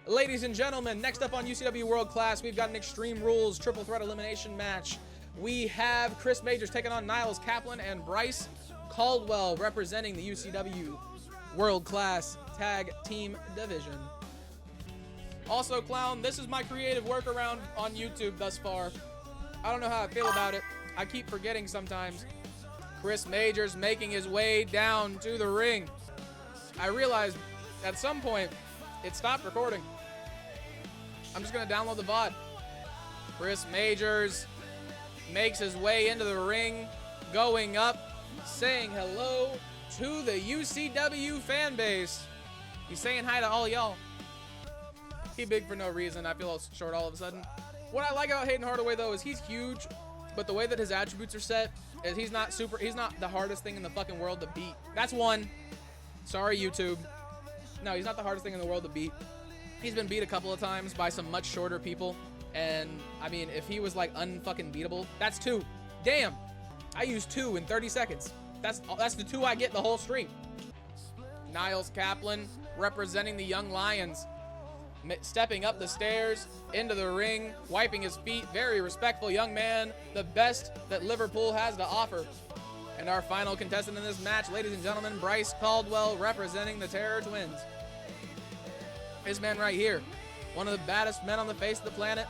Ladies and gentlemen, next up on UCW World Class, we've got an Extreme Rules triple threat elimination match. We have Chris Majors taking on Niles, Kaplan, and Bryce Caldwell representing the UCW World Class Tag Team Division. Also, Clown, this is my creative workaround on YouTube thus far. I don't know how I feel about it. I keep forgetting sometimes. Chris Majors making his way down to the ring. I realized at some point it stopped recording. I'm just going to download the VOD. Chris Majors makes his way into the ring, going up, saying hello to the UCW fan base. He's saying hi to all y'all. He big for no reason. I feel short all of a sudden. What I like about Hayden Hardaway, though, is he's huge, but the way that his attributes are set is he's not the hardest thing in the fucking world to beat. That's one. Sorry, YouTube. No, he's not the hardest thing in the world to beat. He's been beat a couple of times by some much shorter people. And, I mean, if he was, like, unfucking beatable, that's two. Damn. I used 2 in 30 seconds. That's the 2 I get the whole stream. Niles Kaplan representing the Young Lions. Stepping up the stairs into the ring, wiping his feet. Very respectful young man. The best that Liverpool has to offer. And our final contestant in this match, ladies and gentlemen, Bryce Caldwell representing the Terror Twins. This man right here, one of the baddest men on the face of the planet.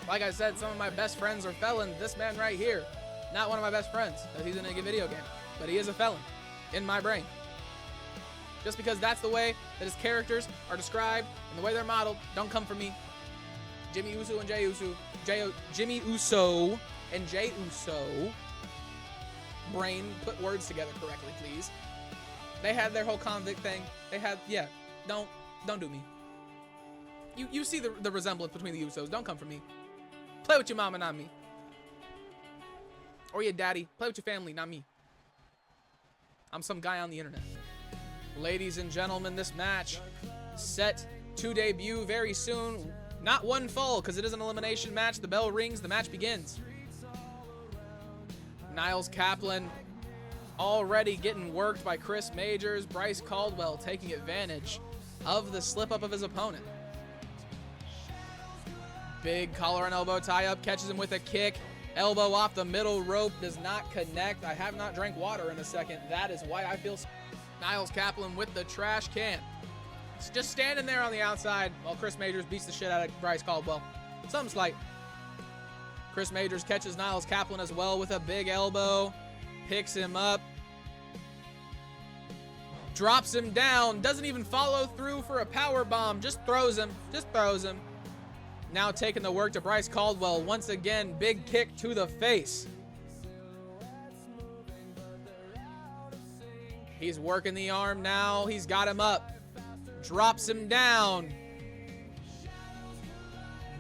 Like I said, some of my best friends are felons. This man right here, not one of my best friends, because he's in a video game, but he is a felon in my brain. Just because that's the way that his characters are described and the way they're modeled, don't come for me. Jimmy Uso and Jey Uso. Brain, put words together correctly, please. They had their whole convict thing. They had, yeah, don't do me. You see the resemblance between the Usos. Don't come for me. Play with your mama, not me. Or your daddy. Play with your family, not me. I'm some guy on the internet. Ladies and gentlemen, this match set to debut very soon. Not one fall, because it is an elimination match. The bell rings, the match begins. Niles Kaplan already getting worked by Chris Majors. Bryce Caldwell taking advantage of the slip-up of his opponent. Big collar and elbow tie-up, catches him with a kick. Elbow off the middle rope, does not connect. I have not drank water in a second. That is why I feel... Niles Kaplan with the trash can. It's just standing there on the outside while Chris Majors beats the shit out of Bryce Caldwell. Something slight. Chris Majors catches Niles Kaplan as well with a big elbow. Picks him up. Drops him down. Doesn't even follow through for a power bomb. Just throws him. Now taking the work to Bryce Caldwell. Once again, big kick to the face. He's working the arm now. He's got him up. Drops him down.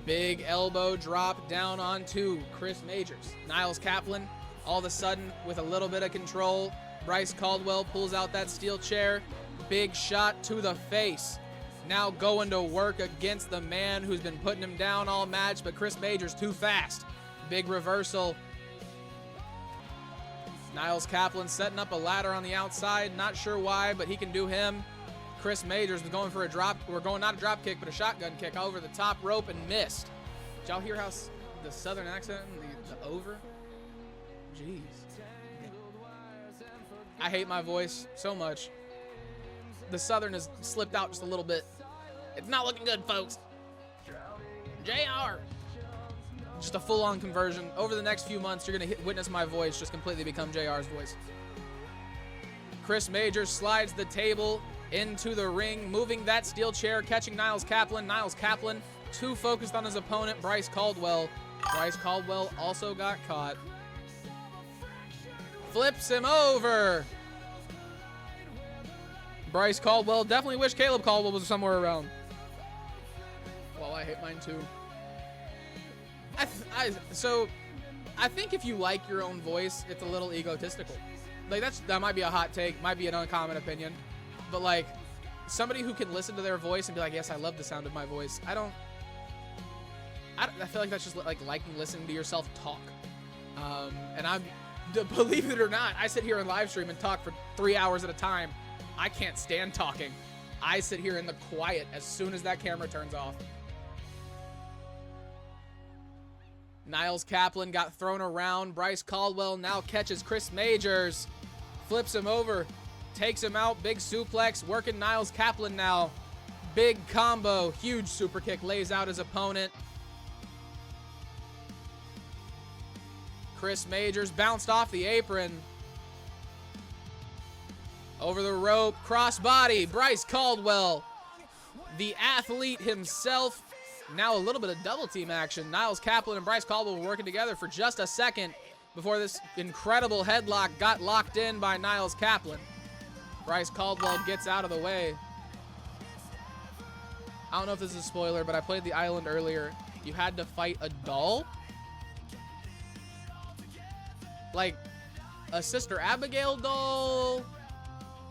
Big elbow drop down onto Chris Majors. Niles Kaplan, all of a sudden, with a little bit of control. Bryce Caldwell pulls out that steel chair. Big shot to the face. Now going to work against the man who's been putting him down all match, but Chris Majors too fast. Big reversal. Niles Kaplan setting up a ladder on the outside. Not sure why, but he can do him. Chris Majors was going for a drop. We're going not a drop kick, but a shotgun kick over the top rope and missed. Did y'all hear how the southern accent and the over? Jeez. I hate my voice so much. The southern has slipped out just a little bit. It's not looking good, folks. JR. Just a full-on conversion. Over the next few months, you're going to witness my voice just completely become JR's voice. Chris Majors slides the table into the ring, moving that steel chair, catching Niles Kaplan. Niles Kaplan too focused on his opponent, Bryce Caldwell. Bryce Caldwell also got caught. Flips him over. Bryce Caldwell. Definitely wish Caleb Caldwell was somewhere around. Well, I hate mine too. So I think if you like your own voice, it's a little egotistical. Like that might be a hot take, might be an uncommon opinion, but like somebody who can listen to their voice and be like, yes, I love the sound of my voice. I feel like that's just like liking listening to yourself talk. And believe it or not, I sit here and live stream and talk for 3 hours at a time. I can't stand talking. I sit here in the quiet as soon as that camera turns off. Niles Kaplan got thrown around. Bryce Caldwell now catches Chris Majors. Flips him over. Takes him out. Big suplex. Working Niles Kaplan now. Big combo. Huge super kick. Lays out his opponent. Chris Majors bounced off the apron. Over the rope. Crossbody. Bryce Caldwell. The athlete himself. Now a little bit of double team action. Niles Kaplan and Bryce Caldwell were working together for just a second before this incredible headlock got locked in by Niles Kaplan. Bryce Caldwell gets out of the way. I don't know if this is a spoiler, but I played the island earlier. You had to fight a doll? Like a Sister Abigail doll?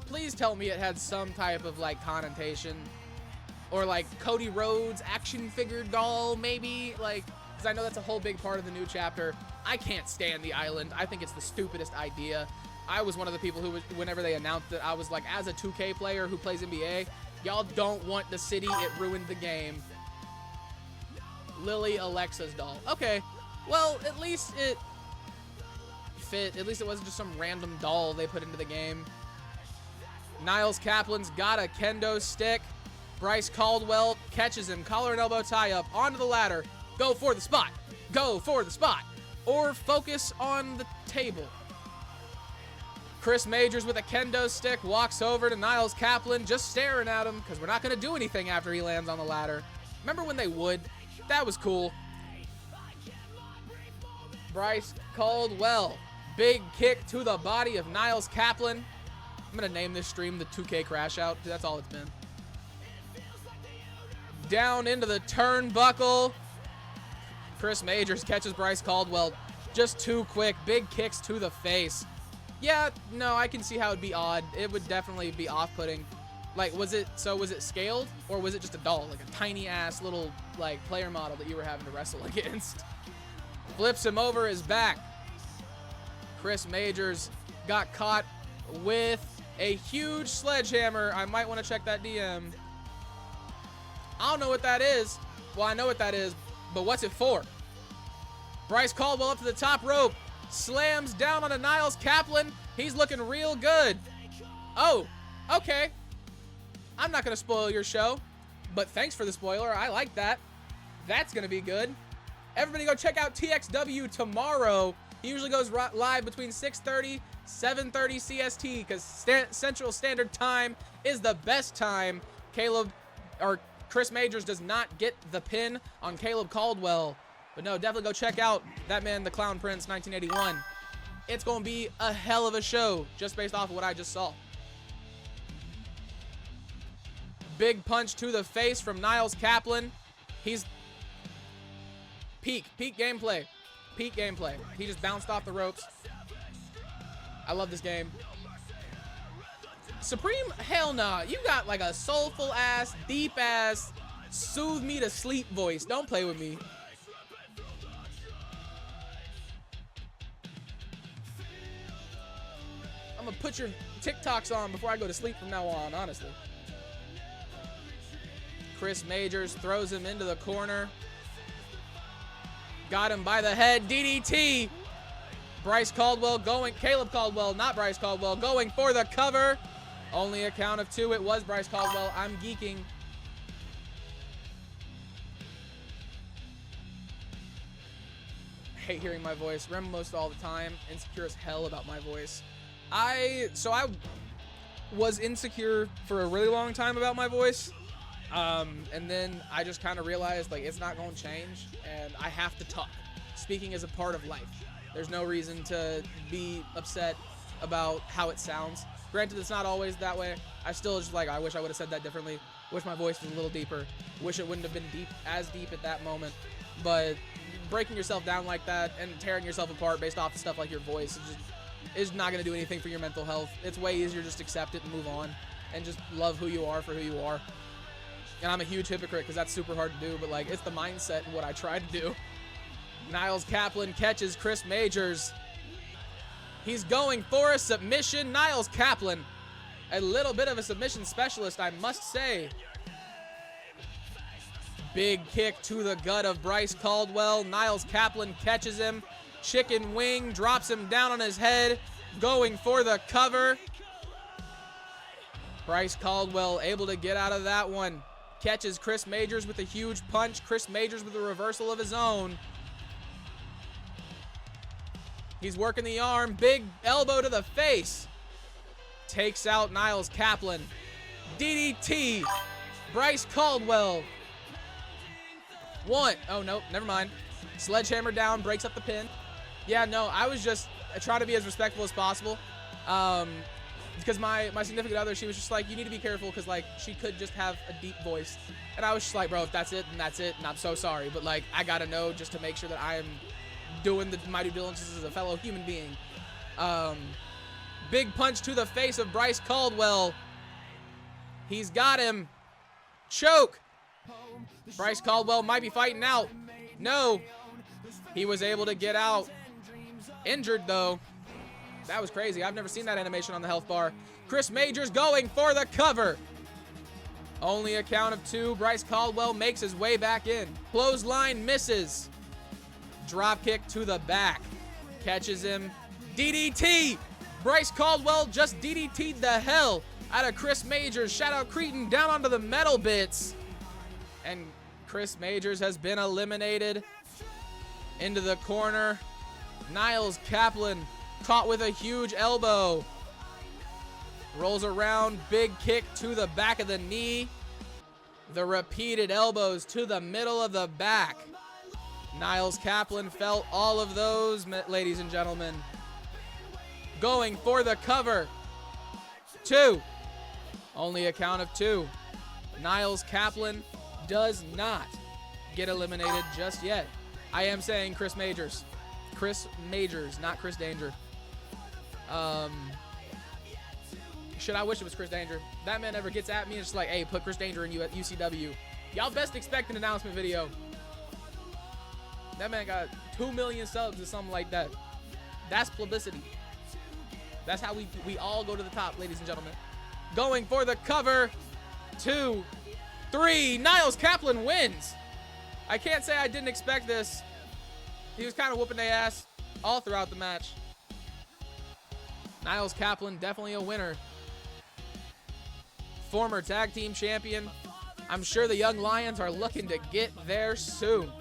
Please tell me it had some type of like connotation. Or like Cody Rhodes action figure doll, maybe? Like, because I know that's a whole big part of the new chapter. I can't stand the island. I think it's the stupidest idea. I was one of the people who, whenever they announced it, I was like, as a 2K player who plays NBA, y'all don't want the city. It ruined the game. Lily Alexa's doll. Okay, well, at least it fit. At least it wasn't just some random doll they put into the game. Niles Kaplan's got a kendo stick. Bryce Caldwell catches him. Collar and elbow tie up. Onto the ladder. Go for the spot. Go for the spot. Or focus on the table. Chris Majors with a kendo stick walks over to Niles Kaplan, just staring at him because we're not going to do anything after he lands on the ladder. Remember when they would? That was cool. Bryce Caldwell. Big kick to the body of Niles Kaplan. I'm going to name this stream the 2K Crash Out. That's all it's been. Down into the turnbuckle. Chris Majors catches Bryce Caldwell just too quick. Big kicks to the face. Yeah, no, I can see how it'd be odd. It would definitely be off-putting. Like, was it scaled? Or was it just a doll? Like a tiny-ass little, like, player model that you were having to wrestle against? Flips him over his back. Chris Majors got caught with a huge sledgehammer. I might want to check that DM. I don't know what that is. Well, I know what that is, but what's it for? Bryce Caldwell up to the top rope. Slams down on a Niles Kaplan. He's looking real good. Oh, okay. I'm not going to spoil your show, but thanks for the spoiler. I like that. That's going to be good. Everybody go check out TXW tomorrow. He usually goes live between 6:30, 7:30 CST because Central Standard Time is the best time. Chris Majors does not get the pin on Caleb Caldwell. But no, definitely go check out that man, the Clown Prince, 1981. It's going to be a hell of a show just based off of what I just saw. Big punch to the face from Niles Kaplan. He's peak gameplay. Peak gameplay. He just bounced off the ropes. I love this game. Supreme, hell nah. You got like a soulful ass, deep ass, soothe me to sleep voice. Don't play with me. I'm gonna put your TikToks on before I go to sleep from now on, honestly. Chris Majors throws him into the corner. Got him by the head. DDT. Bryce Caldwell going, Caleb Caldwell, not Bryce Caldwell, going for the cover. Only a count of 2. It was Bryce Caldwell. I'm geeking. Hate hearing my voice. Rem most all the time. Insecure as hell about my voice. I was insecure for a really long time about my voice. And then I just kind of realized like it's not going to change and I have to talk. Speaking is a part of life. There's no reason to be upset about how it sounds. Granted, it's not always that way. I still just like, I wish I would have said that differently. Wish my voice was a little deeper. Wish it wouldn't have been as deep at that moment. But breaking yourself down like that and tearing yourself apart based off of stuff like your voice is not going to do anything for your mental health. It's way easier just accept it and move on and just love who you are for who you are. And I'm a huge hypocrite because that's super hard to do, but like it's the mindset and what I try to do. Niles Kaplan catches Chris Majors. He's going for a submission. Niles Kaplan a little bit of a submission specialist, I must say. Big kick to the gut of Bryce Caldwell. Niles Kaplan catches him. Chicken wing, drops him down on his head, going for the cover. Bryce Caldwell able to get out of that one. Catches Chris Majors with a huge punch. Chris Majors with a reversal of his own. He's working the arm. Big elbow to the face. Takes out Niles Kaplan. DDT. Bryce Caldwell. One. Oh, no. Never mind. Sledgehammer down. Breaks up the pin. Yeah, no. I was just trying to be as respectful as possible. Because my significant other, she was just like, you need to be careful because, like, she could just have a deep voice. And I was just like, bro, if that's it, then that's it. And I'm so sorry. But, like, I got to know just to make sure that I am doing my due diligence as a fellow human being. Big punch to the face of Bryce Caldwell. He's got him. Choke. Bryce Caldwell might be fighting out. No. He was able to get out. Injured, though. That was crazy. I've never seen that animation on the health bar. Chris Majors going for the cover. Only a count of 2. Bryce Caldwell makes his way back in. Clothesline misses. Drop kick to the back. Catches him. DDT. Bryce Caldwell just DDT'd the hell out of Chris Majors. Shout out Cretin down onto the metal bits. And Chris Majors has been eliminated. Into the corner. Niles Kaplan caught with a huge elbow. Rolls around. Big kick to the back of the knee. The repeated elbows to the middle of the back. Niles Kaplan felt all of those, ladies and gentlemen. Going for the cover. 2. Only a count of 2. Niles Kaplan does not get eliminated just yet. I am saying Chris Majors. Chris Majors, not Chris Danger. Shit, I wish it was Chris Danger. That man ever gets at me and it's like, hey, put Chris Danger in you at UCW. Y'all best expect an announcement video. That man got 2 million subs or something like that. That's publicity. That's how we all go to the top, ladies and gentlemen. Going for the cover. 2, 3. Niles Kaplan wins. I can't say I didn't expect this. He was kind of whooping their ass all throughout the match. Niles Kaplan, definitely a winner. Former tag team champion. I'm sure the Young Lions are looking to get there soon.